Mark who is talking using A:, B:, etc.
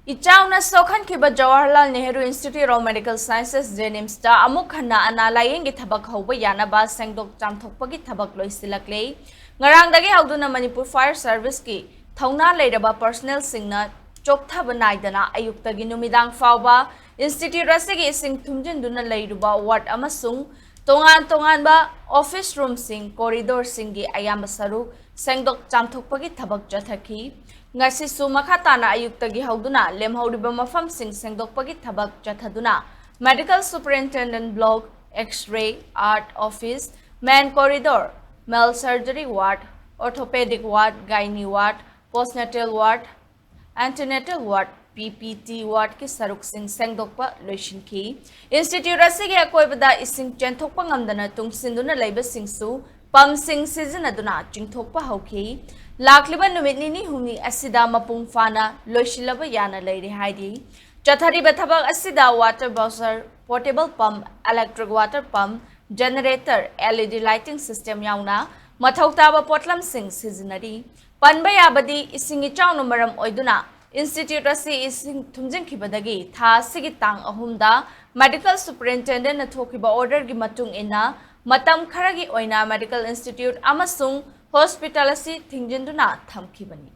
A: Ichauna Sokhan Kiba Jawaharlal Nehru Institute of Medical Sciences Jnims da amuk hana ana layeng gi thabak hoba yanaba Sengdok Chamthokpagi Thabak Loisillakle ngarang dagi hauduna Manipur Fire Service ki thauna leiraba personnel singna chokthaba naidana ayukta gi numidang fawba institute rasigi sing thumjinduna leiruba ward amasung tongan ba office room sing corridor singi ayamba saru Sengdok Chamthokpagi Thabak jathaki ngasi su makhatana ayuktagi hauduna lemhaudiba mafam sing Sengdokpagi Thabak jathaduna medical superintendent block x-ray art office main corridor male surgery ward orthopedic ward gynae ward postnatal ward antenatal ward PPT ward ki saruk sing Sengdokpa loishinki institute asigi akoibada ising chenthokpa ngamdana tungsinduna leiba singsu pam sing sizinaduna chingthokpa hauki Lakliba numit nini humni asida mapung fana loishilaba yana leiri haidi chathariba thabak asida water bowser portable pump electric water pump generator LED lighting system yauna mathautaba potlam sing sizinari panba yabadi isingi chawnu maram oiduna institute asi ising thumjing khibadagi tha sigi tang ahumda medical superintendent na thokiba order gi matung ina matam kharagi oina medical institute amasung hospital asi thingjinduna thamkhibani